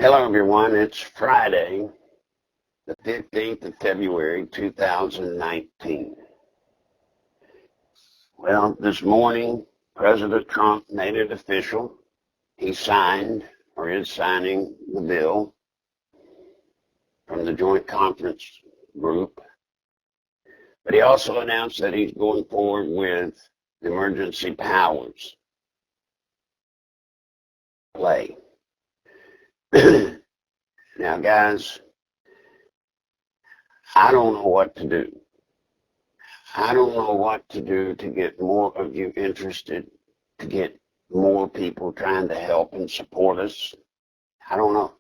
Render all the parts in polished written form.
Hello, everyone. It's Friday, the 15th of February, 2019. Well, this morning, President Trump made it official. He signed, or is signing, the bill from the Joint Conference Group. But he also announced that he's going forward with the emergency powers play. Now, guys, I don't know what to do. I don't know what to do to get more of you interested, to get more people trying to help and support us. I don't know.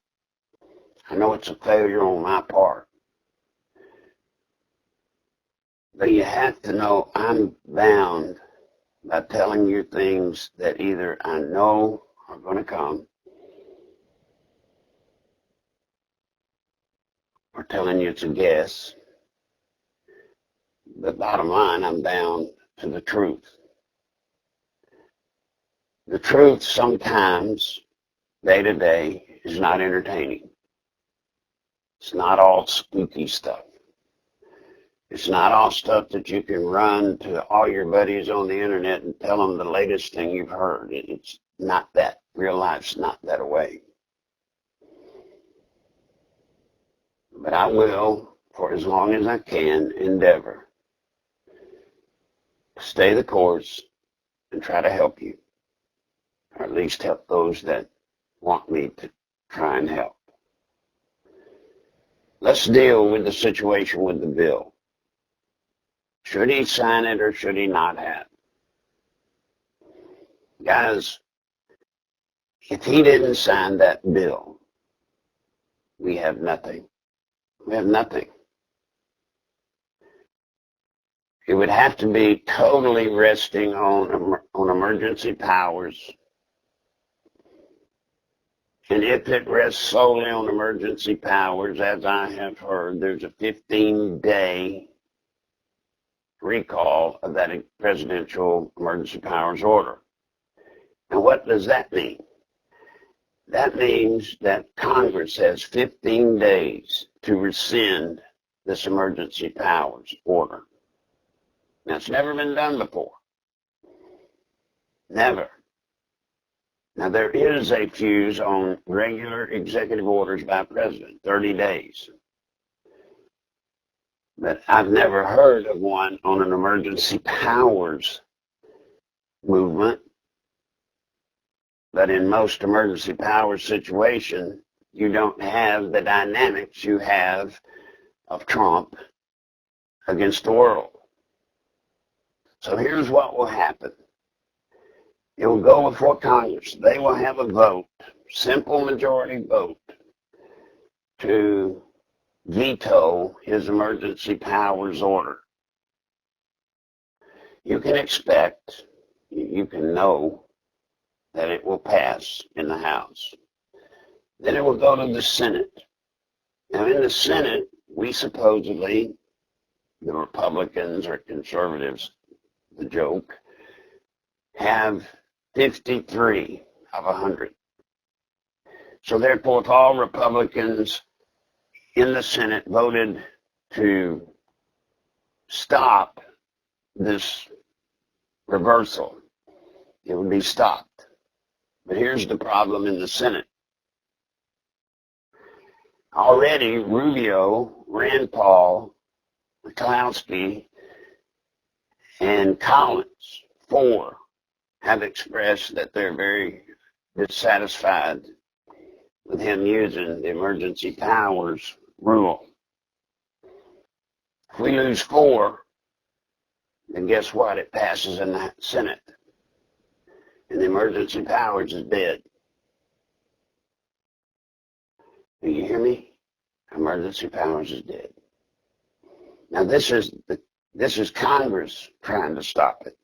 I know it's a failure on my part. But you have to know I'm bound by telling you things that either I know are going to come or telling you it's a guess. The bottom line, I'm bound to the truth. The truth sometimes, day to day, is not entertaining. It's not all spooky stuff. It's not all stuff that you can run to all your buddies on the internet and tell them the latest thing you've heard. It's not that. Real life's not that way. But I will, for as long as I can, endeavor to stay the course and try to help you, or at least help those that want me to try and help. Let's deal with the situation with the bill. Should he sign it or should he not have? Guys, if he didn't sign that bill, we have nothing. We have nothing. It would have to be totally resting on emergency powers. And if it rests solely on emergency powers, as I have heard, there's a 15-day recall of that presidential emergency powers order. Now, what does that mean? That means that Congress has 15 days to rescind this emergency powers order. Now, it's never been done before. Never. Now, there is a fuse on regular executive orders by president, 30 days. But I've never heard of one on an emergency powers movement. But in most emergency powers situations, you don't have the dynamics you have of Trump against the world. So here's what will happen. It will go before Congress. They will have a vote, simple majority vote, to veto his emergency powers order. You can expect, you can know that it will pass in the House. Then it will go to the Senate. Now in the Senate, we supposedly, the Republicans or conservatives, the joke, have 53 of 100. So therefore, if all Republicans in the Senate voted to stop this reversal, it would be stopped. But here's the problem in the Senate. Already, Rubio, Rand Paul, McCloskey, and Collins, 4, have expressed that they're very dissatisfied with him using the emergency powers rule. If we lose 4, then guess what? It passes in the Senate. And the emergency powers is dead. Do you hear me? Emergency powers is dead. Now this is Congress trying to stop it.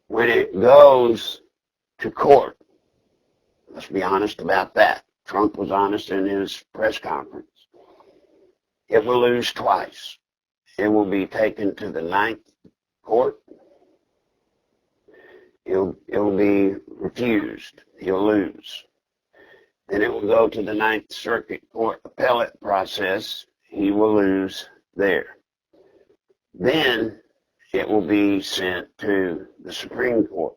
When it goes to court, let's be honest about that. Trump was honest in his press conference. It will lose twice. It will be taken to the 9th court. It will be refused. He'll lose. Then it will go to the Ninth Circuit Court appellate process. He will lose there. Then it will be sent to the Supreme Court.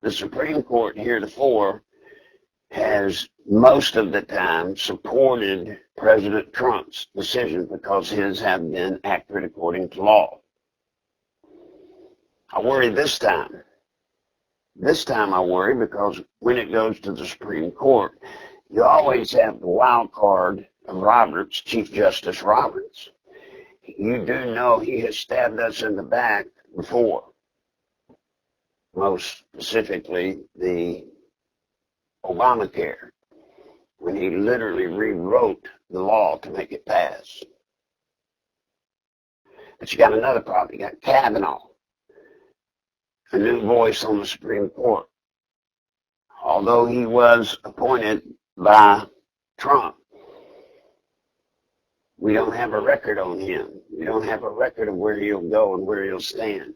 The Supreme Court heretofore has most of the time supported President Trump's decision because his have been accurate according to law. I worry this time. This time I worry because when it goes to the Supreme Court, you always have the wild card of Roberts, Chief Justice Roberts. You do know he has stabbed us in the back before, most specifically the Obamacare, when he literally rewrote the law to make it pass. But you got another problem. You got Kavanaugh, a new voice on the Supreme Court. Although he was appointed by Trump, we don't have a record on him. We don't have a record of where he'll go and where he'll stand.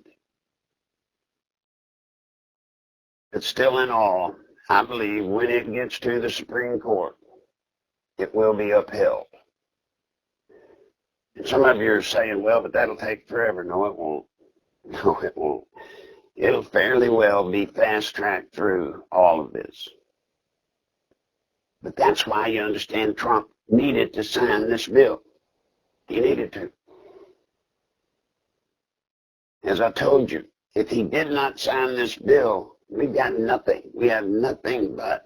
But still in all, I believe when it gets to the Supreme Court, it will be upheld. And some of you are saying, well, but that'll take forever. No, it won't. No, it won't. It'll fairly well be fast-tracked through all of this. But that's why you understand Trump needed to sign this bill. He needed to. As I told you, if he did not sign this bill, we've got nothing. We have nothing but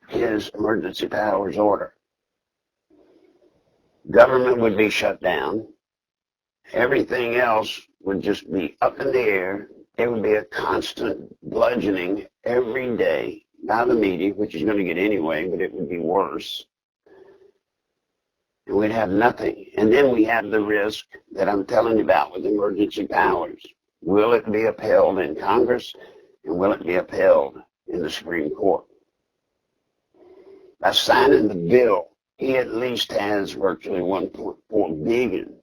his emergency powers order. Government would be shut down. Everything else would just be up in the air. It would be a constant bludgeoning every day by the media, which is going to get anyway, but it would be worse. And we'd have nothing. And then we have the risk that I'm telling you about with emergency powers. Will it be upheld in Congress? And will it be upheld in the Supreme Court? By signing the bill, he at least has virtually $1.4 billion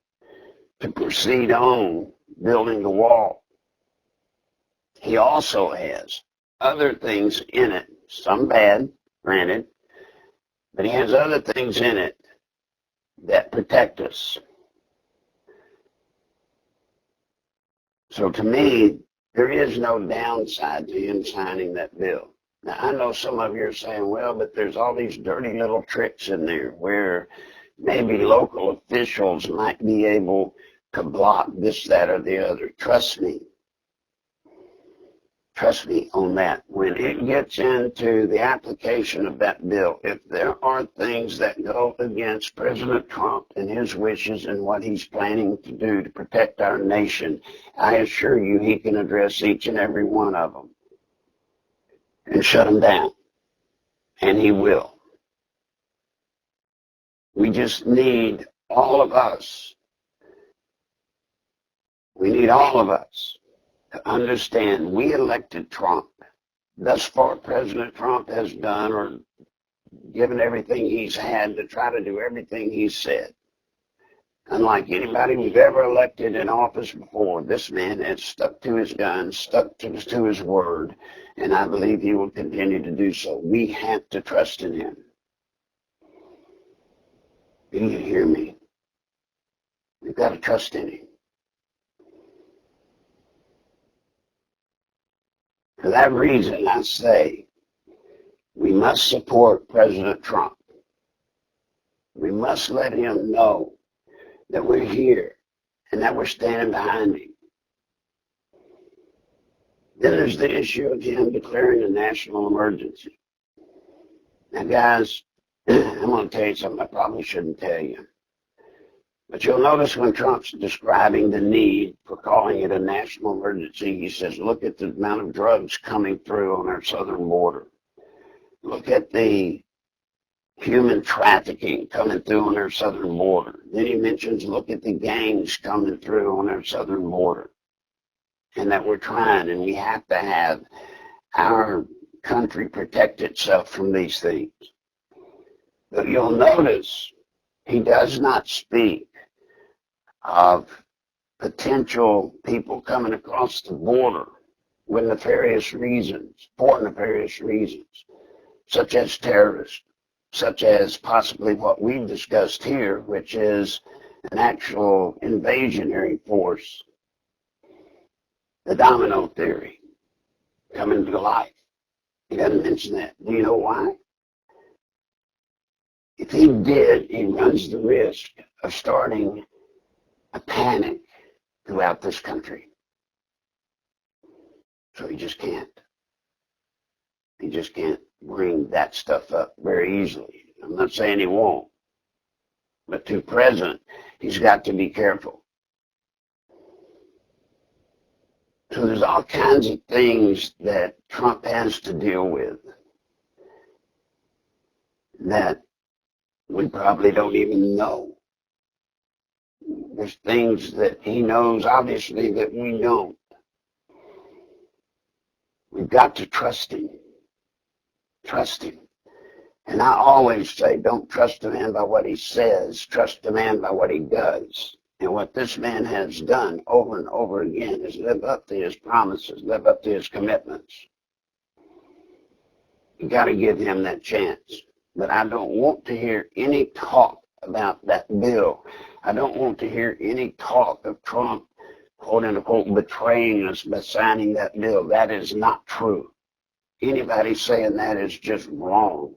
to proceed on building the wall. He also has other things in it, some bad, granted, but he has other things in it that protect us. So to me, there is no downside to him signing that bill. Now, I know some of you are saying, well, but there's all these dirty little tricks in there where maybe local officials might be able to block this, that, or the other. Trust me on that. When it gets into the application of that bill, if there are things that go against President Trump and his wishes and what he's planning to do to protect our nation, I assure you he can address each and every one of them and shut them down. And he will. We just need all of us. We need all of us to understand we elected Trump. Thus far, President Trump has done or given everything he's had to try to do everything he's said. Unlike anybody we've ever elected in office before, this man has stuck to his guns, stuck to his word, and I believe he will continue to do so. We have to trust in him. Do you hear me? We've got to trust in him. For that reason, I say we must support President Trump. We must let him know that we're here and that we're standing behind him. Then there's the issue of him declaring a national emergency. Now, guys, I'm going to tell you something I probably shouldn't tell you. But you'll notice when Trump's describing the need for calling it a national emergency, he says, look at the amount of drugs coming through on our southern border. Look at the human trafficking coming through on our southern border. Then he mentions, look at the gangs coming through on our southern border. And that we're trying, and we have to have our country protect itself from these things. But you'll notice he does not speak of potential people coming across the border with nefarious reasons, for nefarious reasons. such as terrorists, such as possibly what we've discussed here, which is an actual invasionary force, the domino theory, coming to life. He doesn't mention that. Do you know why? If he did, he runs the risk of starting a panic throughout this country. So he just can't. He just can't bring that stuff up very easily. I'm not saying he won't, but to present, he's got to be careful. So there's all kinds of things that Trump has to deal with that we probably don't even know. There's things that he knows, obviously, that we don't. We've got to trust him. Trust him. And I always say, don't trust a man by what he says. Trust a man by what he does. And what this man has done over and over again is live up to his promises, live up to his commitments. You got to give him that chance. But I don't want to hear any talk about that bill. I don't want to hear any talk of Trump, quote unquote, betraying us by signing that bill. That is not true. Anybody saying that is just wrong,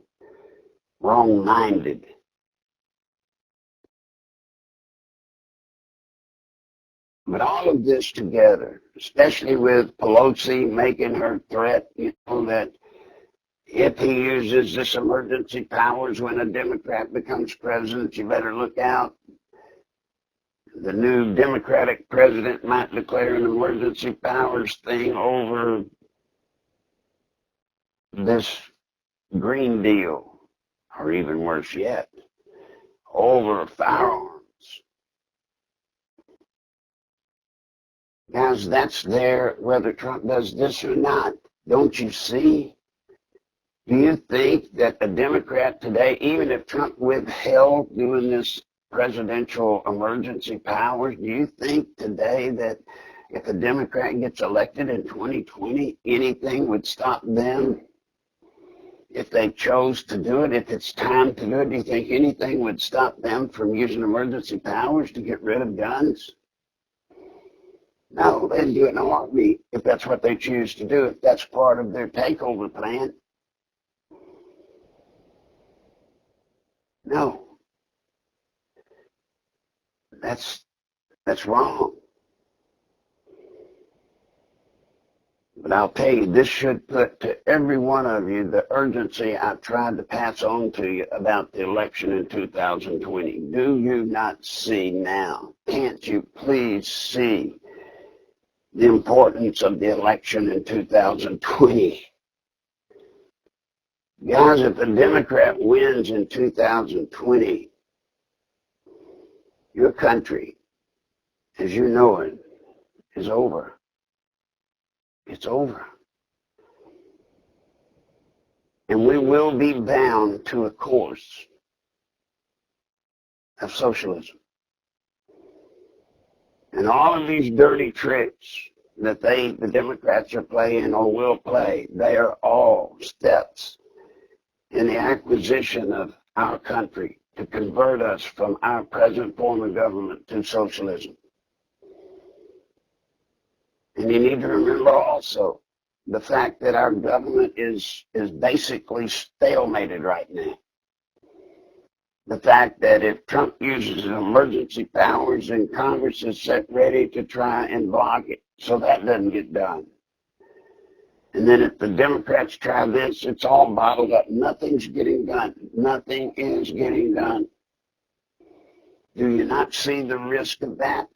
wrong-minded. But all of this together, especially with Pelosi making her threat, that if he uses this emergency powers when a Democrat becomes president, you better look out. The new Democratic president might declare an emergency powers thing over this Green Deal, or even worse yet, over firearms. Guys, that's there whether Trump does this or not. Don't you see? Do you think that a Democrat today, even if Trump withheld doing this presidential emergency powers, do you think today that if a Democrat gets elected in 2020, anything would stop them? If they chose to do it, if it's time to do it, do you think anything would stop them from using emergency powers to get rid of guns? No, they'd do it in a heartbeat if that's what they choose to do, if that's part of their takeover plan. No. That's wrong. But I'll tell you, this should put to every one of you the urgency I've tried to pass on to you about the election in 2020. Do you not see now? Can't you please see the importance of the election in 2020? Guys, if a Democrat wins in 2020, your country, as you know it, is over. It's over. And we will be bound to a course of socialism. And all of these dirty tricks that the Democrats are playing or will play, they are all steps in the acquisition of our country to convert us from our present form of government to socialism. And you need to remember also the fact that our government is basically stalemated right now. The fact that if Trump uses emergency powers, then Congress is set ready to try and block it, so that doesn't get done. And then if the Democrats try this, it's all bottled up. Nothing's getting done. Nothing is getting done. Do you not see the risk of that?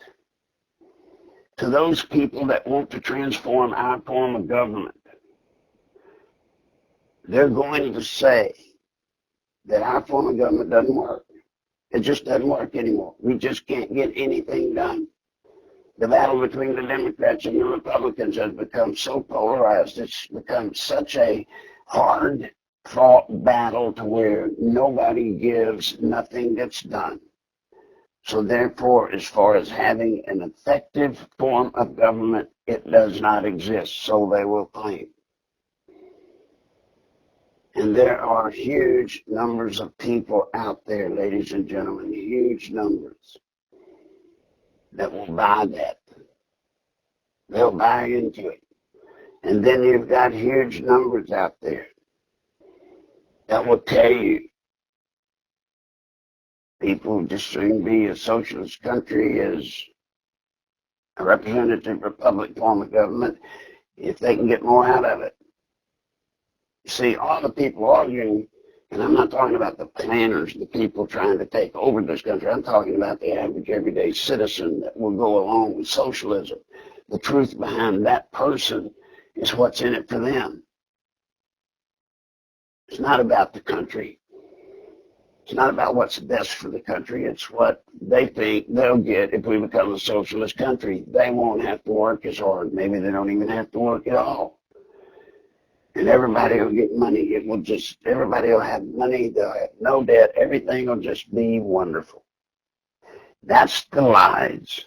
To those people that want to transform our form of government, they're going to say that our form of government doesn't work. It just doesn't work anymore. We just can't get anything done. The battle between the Democrats and the Republicans has become so polarized. It's become such a hard-fought battle to where nobody gives, nothing gets done. So therefore, as far as having an effective form of government, it does not exist, so they will claim. And there are huge numbers of people out there, ladies and gentlemen, huge numbers that will buy that. They'll buy into it. And then you've got huge numbers out there that will tell you people just shouldn't be a socialist country as a representative republic form of government if they can get more out of it. You see, all the people arguing, and I'm not talking about the planners, the people trying to take over this country. I'm talking about the average everyday citizen that will go along with socialism. The truth behind that person is what's in it for them. It's not about the country. It's not about what's best for the country. It's what they think they'll get if we become a socialist country. They won't have to work as hard. Maybe they don't even have to work at all. And everybody will get money. It will just, everybody will have money. They'll have no debt. Everything will just be wonderful. That's the lies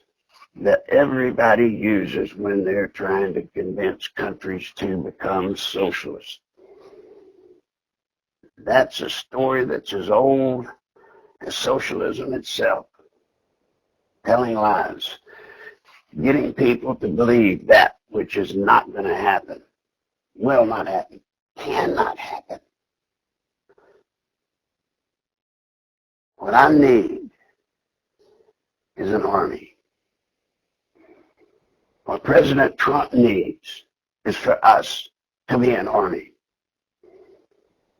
that everybody uses when they're trying to convince countries to become socialist. That's a story that's as old as socialism itself. Telling lies. Getting people to believe that which is not going to happen. Will not happen, cannot happen. What I need is an army. What President Trump needs is for us to be an army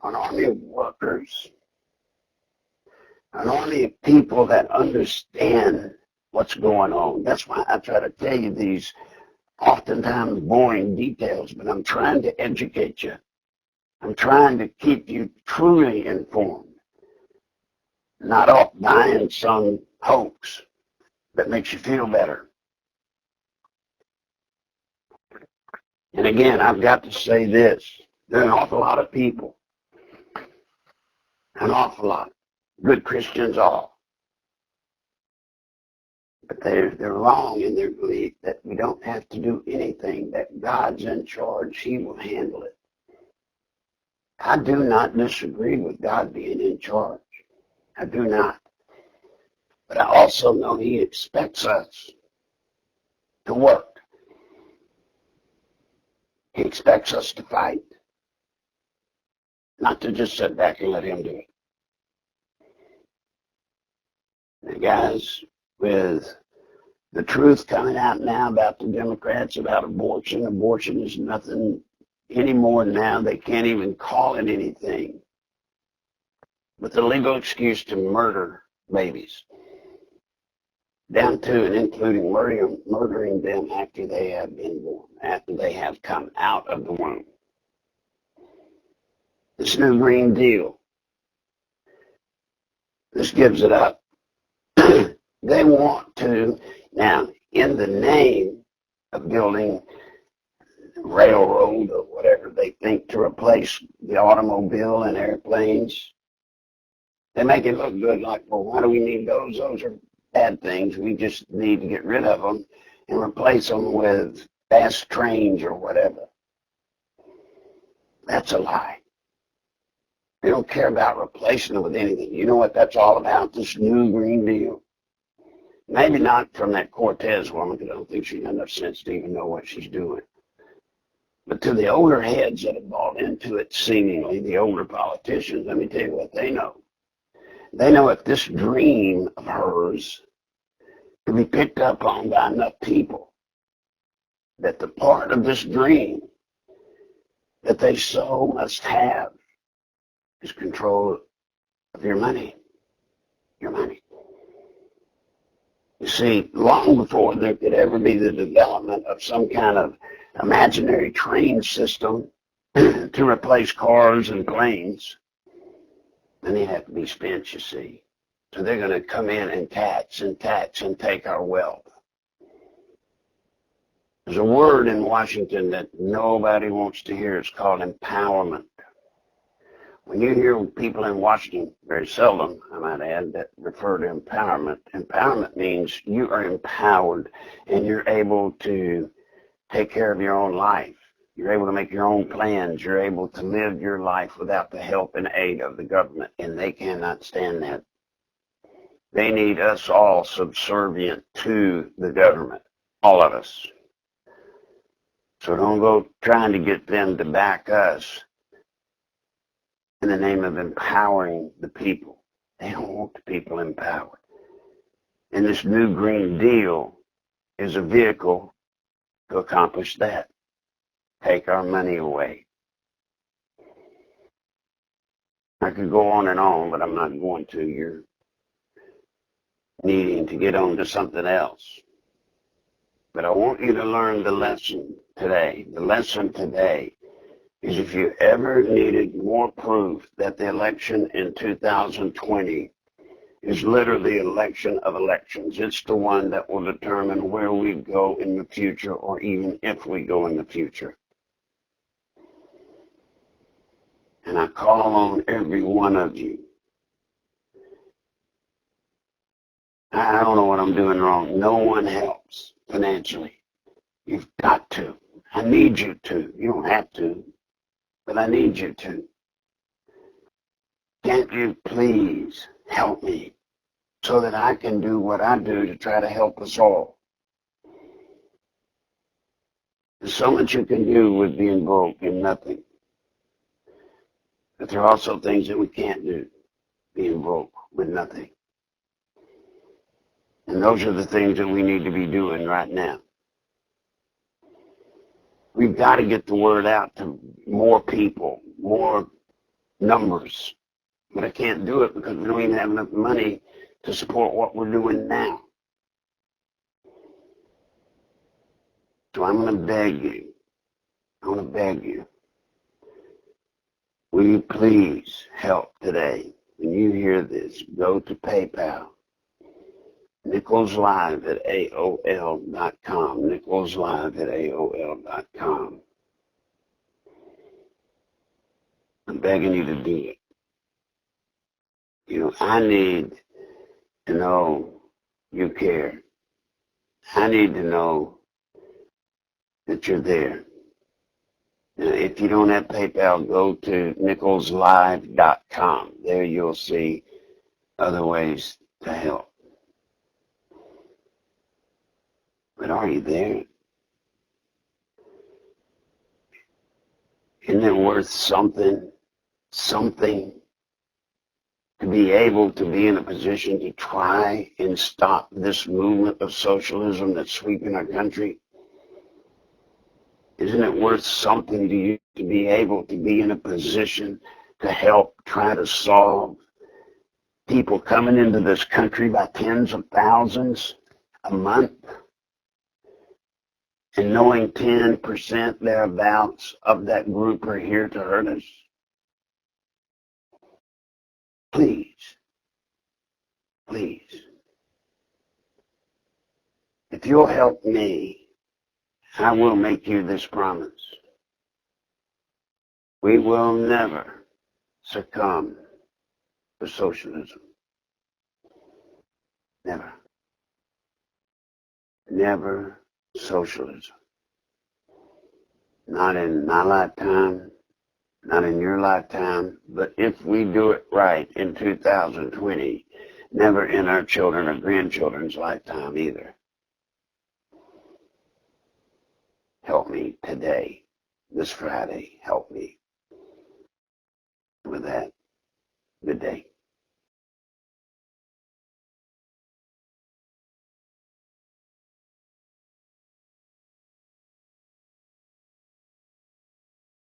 of workers, an army of people that understand what's going on. That's why I try to tell you these oftentimes boring details, but I'm trying to educate you. I'm trying to keep you truly informed, not off buying some hoax that makes you feel better. And again, I've got to say this. There are an awful lot of people, an awful lot, good Christians all, but they're wrong in their belief that we don't have to do anything, that God's in charge, He will handle it. I do not disagree with God being in charge. I do not. But I also know He expects us to work. He expects us to fight, not to just sit back and let Him do it. Now, guys, with the truth coming out now about the Democrats, about abortion. Abortion is nothing anymore now. They can't even call it anything. With the legal excuse to murder babies. Down to and including murdering them after they have been born, after they have come out of the womb. This new Green Deal. This gives it up. They want to, now, in the name of building railroad or whatever they think to replace the automobile and airplanes, they make it look good, like, well, why do we need those? Those are bad things. We just need to get rid of them and replace them with fast trains or whatever. That's a lie. They don't care about replacing them with anything. You know what that's all about, this new Green Deal? Maybe not from that Cortez woman, because I don't think she had enough sense to even know what she's doing. But to the older heads that have bought into it, seemingly, the older politicians, let me tell you what they know. They know if this dream of hers can be picked up on by enough people, that the part of this dream that they so must have is control of your money. Your money. You see, long before there could ever be the development of some kind of imaginary train system to replace cars and planes, money had to be spent, you see. So they're going to come in and tax and tax and take our wealth. There's a word in Washington that nobody wants to hear. It's called empowerment. When you hear people in Washington, very seldom, I might add, that refer to empowerment, empowerment means you are empowered and you're able to take care of your own life. You're able to make your own plans. You're able to live your life without the help and aid of the government, and they cannot stand that. They need us all subservient to the government, all of us. So don't go trying to get them to back us in the name of empowering the people. They don't want the people empowered. And this new Green Deal is a vehicle to accomplish that. Take our money away. I could go on and on, but I'm not going to. You're needing to get on to something else. But I want you to learn the lesson today. The lesson today is if you ever needed more proof that the election in 2020 is literally the election of elections, it's the one that will determine where we go in the future, or even if we go in the future. And I call on every one of you. I don't know what I'm doing wrong. No one helps financially. You've got to. I need you to. You don't have to, but I need you to. Can't you please help me so that I can do what I do to try to help us all? There's so much you can do with being broke and nothing. But there are also things that we can't do, being broke with nothing. And those are the things that we need to be doing right now. We've got to get the word out to more people, more numbers. But I can't do it because we don't even have enough money to support what we're doing now. So I'm going to beg you. I want to beg you. Will you please help today? When you hear this, go to PayPal. Nichols at AOL.com. Nichols at AOL.com. I'm begging you to do it. You know, I need to know you care. I need to know that you're there. Now, if you don't have PayPal, go to nicholslive.com. There you'll see other ways to help. But are you there? Isn't it worth something to be able to be in a position to try and stop this movement of socialism that's sweeping our country? Isn't it worth something to you to be able to be in a position to help try to solve people coming into this country by tens of thousands a month, and knowing 10% thereabouts of that group are here to hurt us? Please, please, if you'll help me, I will make you this promise. We will never succumb to socialism. Never. Never socialism. Not in my lifetime, not in your lifetime, but if we do it right in 2020, never in our children or grandchildren's lifetime either. Help me today, this Friday. Help me with that. Good day.